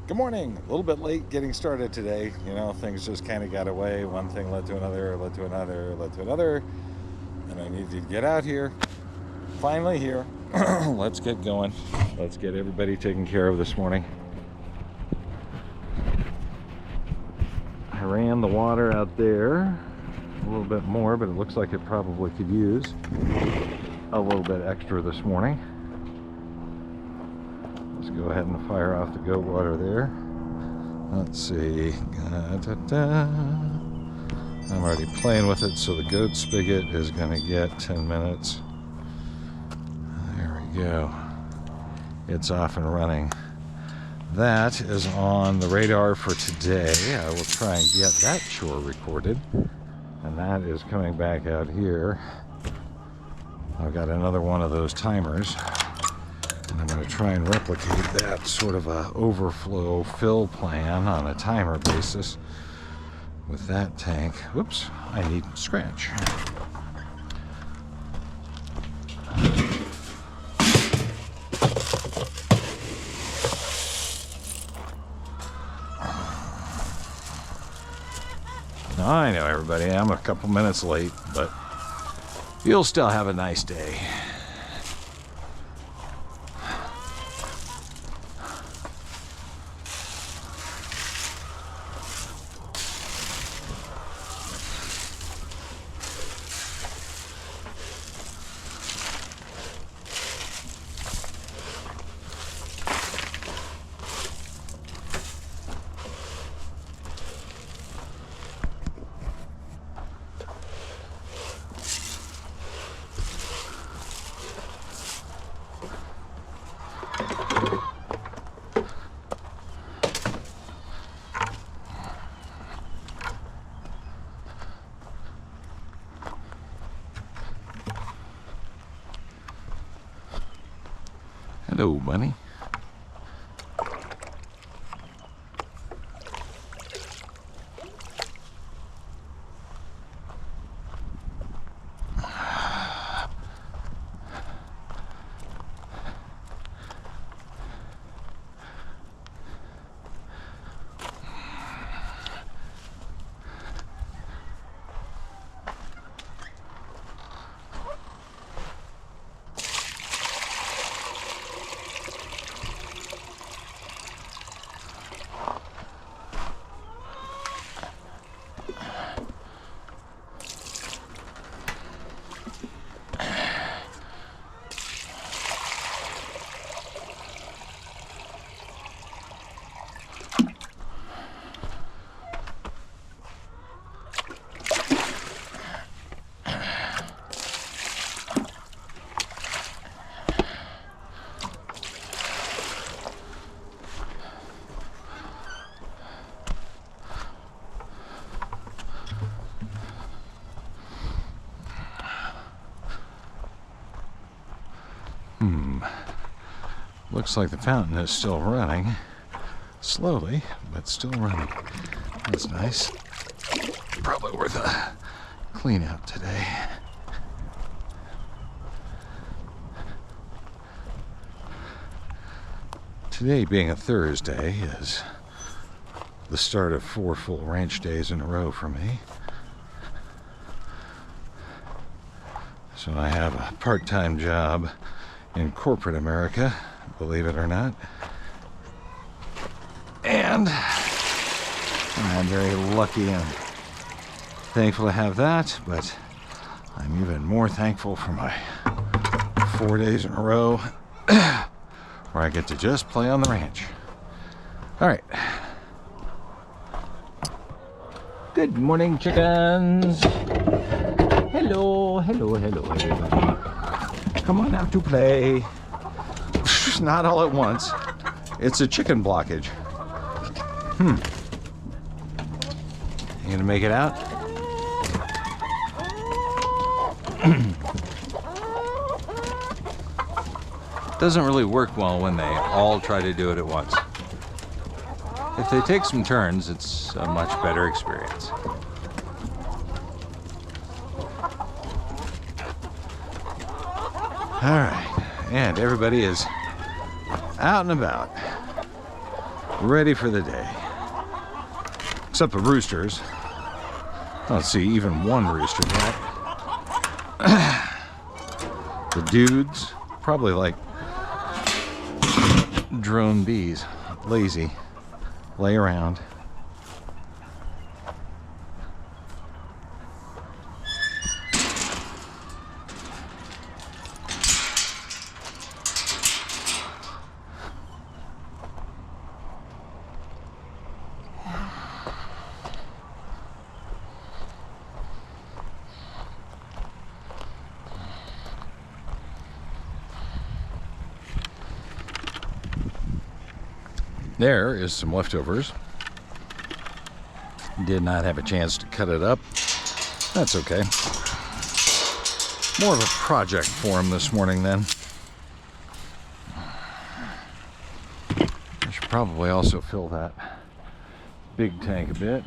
Good morning. A little bit late getting started today. You know, things just kind of got away. One thing led to another, led to another, led to another. And I need to get out here. Finally here. Let's get going. Let's get everybody taken care of this morning. I ran the water out there a little bit more, but it looks like it probably could use a little bit extra this morning. Let's go ahead and fire off the goat water there. Let's see. I'm already playing with it, so the goat spigot is going to get 10 minutes. There we go. It's off and running. That is on the radar for today. I will try and get that chore recorded. And that is coming back out here. I've got another one of those timers. And I'm going to try and replicate that sort of a overflow fill plan on a timer basis with that tank. Whoops, I need scratch. Now, I know everybody, I'm a couple minutes late, but you'll still have a nice day. Hello, bunny. Looks like the fountain is still running. Slowly, but still running. That's nice. Probably worth a clean out today. Today being a Thursday is the start of 4 full ranch days in a row for me. So I have a part-time job in corporate America, believe it or not. And I'm very lucky and thankful to have that, but I'm even more thankful for my 4 days in a row where I get to just play on the ranch. All right. Good morning, chickens. Hello, hello, hello, everybody. Come on out to play. Not all at once. It's a chicken blockage. You gonna make it out? Doesn't really work well when they all try to do it at once. If they take some turns, it's a much better experience. All right, and everybody is out and about. ready for the day. Except the roosters. I don't see even one rooster yet. The dudes, probably like drone bees, lazy, lay around. There is some leftovers. Did not have a chance to cut it up. That's okay. More of a project for him this morning then. I should probably also fill that big tank a bit.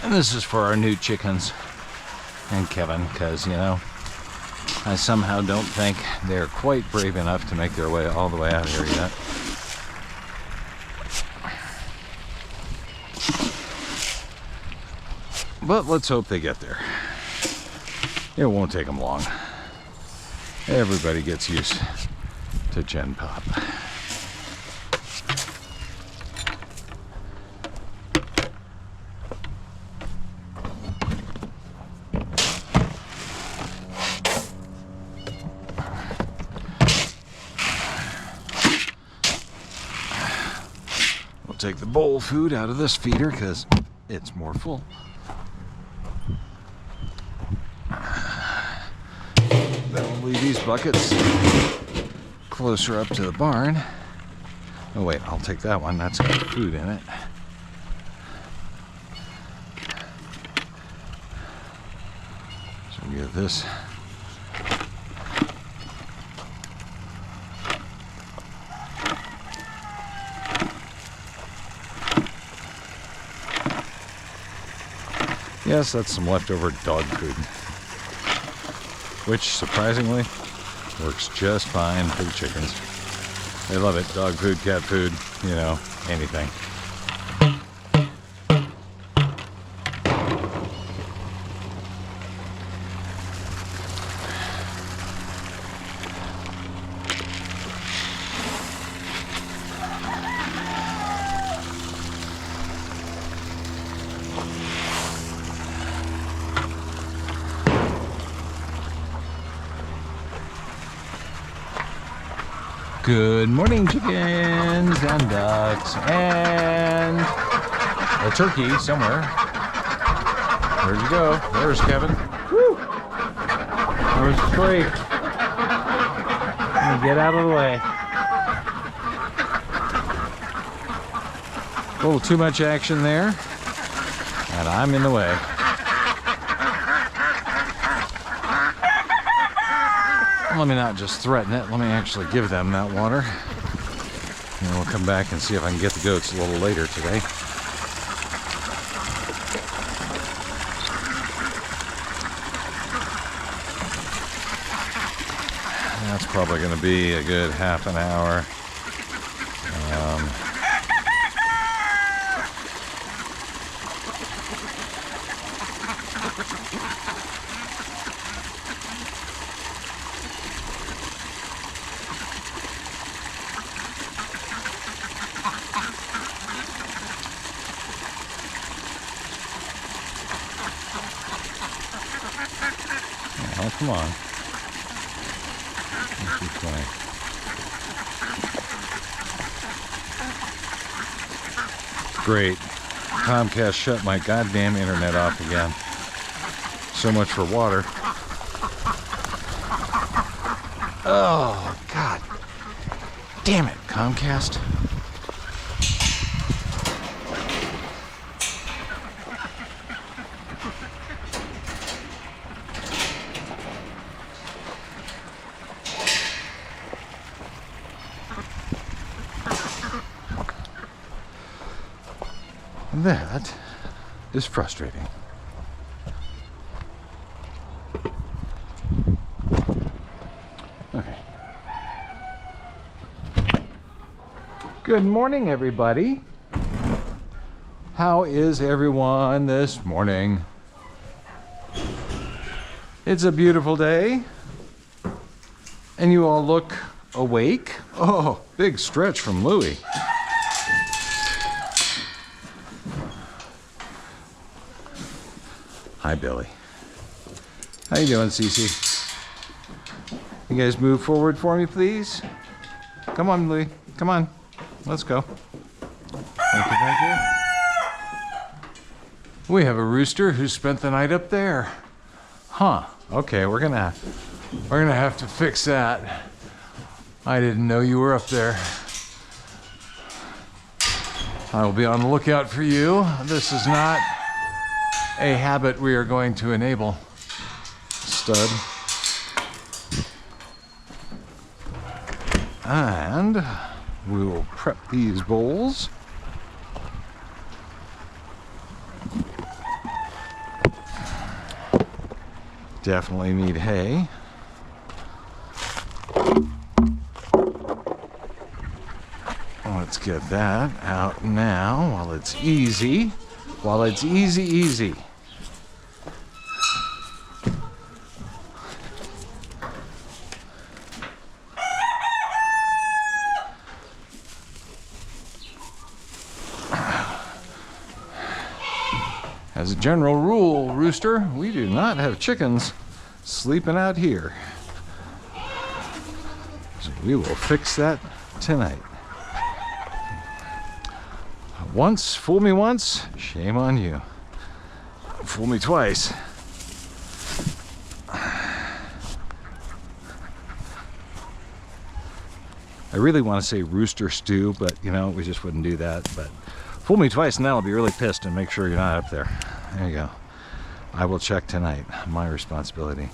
And this is for our new chickens and Kevin, because, you know, I somehow don't think they're quite brave enough to make their way all the way out here yet. But let's hope they get there. It won't take them long. Everybody gets used to Gen Pop. Take the bowl food out of this feeder because it's more full. Then we'll leave these buckets closer up to the barn. Oh wait, I'll take that one. That's got food in it. So we get this. Yes, that's some leftover dog food, which surprisingly works just fine for the chickens. They love it. Dog food, cat food, you know, anything. Good morning, chickens and ducks and a turkey somewhere. Where'd you go? There's Kevin. Woo! There's the tree. Get out of the way. A little too much action there, and I'm in the way. Let me not just threaten it, let me actually give them that water. And we'll come back and see if I can get the goats a little later today. That's probably going to be a good half an hour. Oh, come on. Let's be quiet. Great. Comcast shut my goddamn internet off again. So much for water. Oh, God. Damn it, Comcast. That is frustrating. Okay. Good morning, everybody. How is everyone this morning? It's a beautiful day, and you all look awake. Oh, big stretch from Louie. Hi, Billy. How you doing, Cece? You guys move forward for me, please? Come on, Louie. Come on. Let's go. Thank you, thank you. We have a rooster who spent the night up there. Huh. Okay, we're gonna have to fix that. I didn't know you were up there. I will be on the lookout for you. This is not a habit we are going to enable. Stud. And we will prep these bowls. Definitely need hay. Let's get that out now while it's easy. While it's easy. As a general rule, Rooster, we do not have chickens sleeping out here. So we will fix that tonight. Fool me once, shame on you. Fool me twice. I really want to say rooster stew, but you know, we just wouldn't do that. But fool me twice and then I'll be really pissed and make sure you're not up there. There you go. I will check tonight. My responsibility.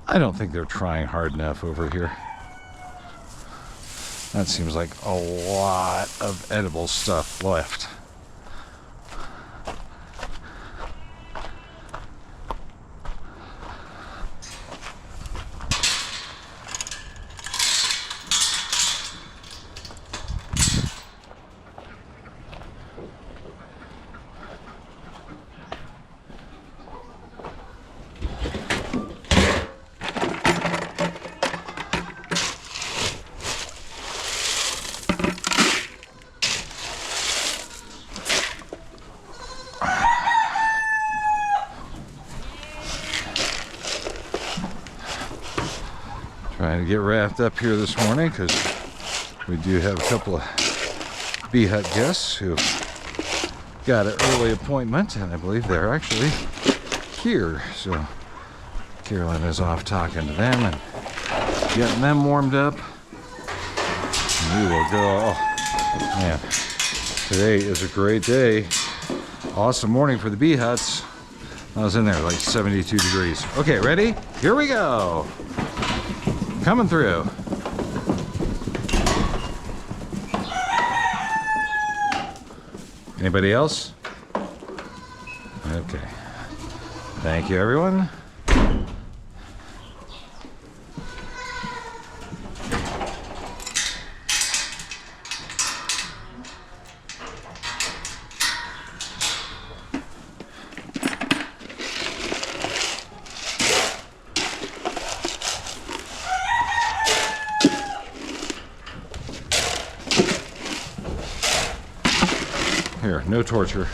I don't think they're trying hard enough over here. That seems like a lot of edible stuff left. Trying to get wrapped up here this morning because we do have a couple of bee hut guests who got an early appointment, and I believe they're actually here. So Carolyn is off talking to them and getting them warmed up. And we will go. Oh, man, today is a great day. Awesome morning for the bee huts. I was in there like 72 degrees. Okay, ready? Here we go. Coming through. Anybody else? Okay. Thank you, everyone. Here, no torture.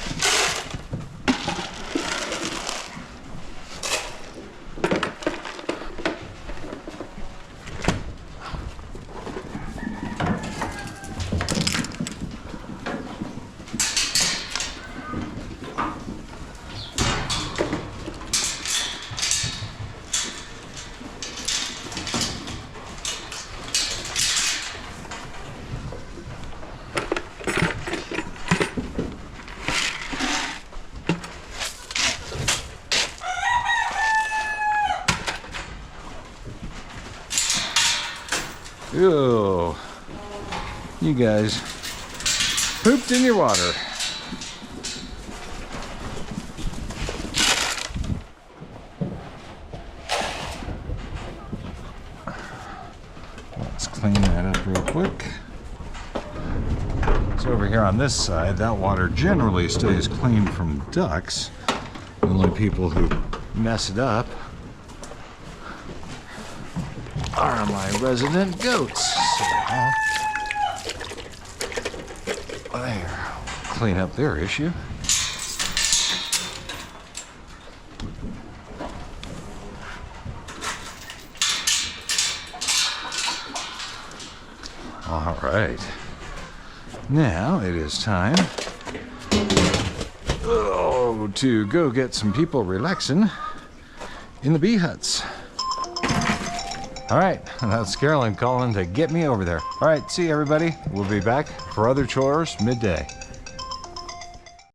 Ew, you guys pooped in your water. Let's clean that up real quick. So over here on this side, that water generally stays clean from ducks. The only people who mess it up are my resident goats. So there, clean up their issue. All right, now it is time to go get some people relaxing in the bee huts. All right, that's Carolyn calling to get me over there. All right, see you everybody. We'll be back for other chores midday.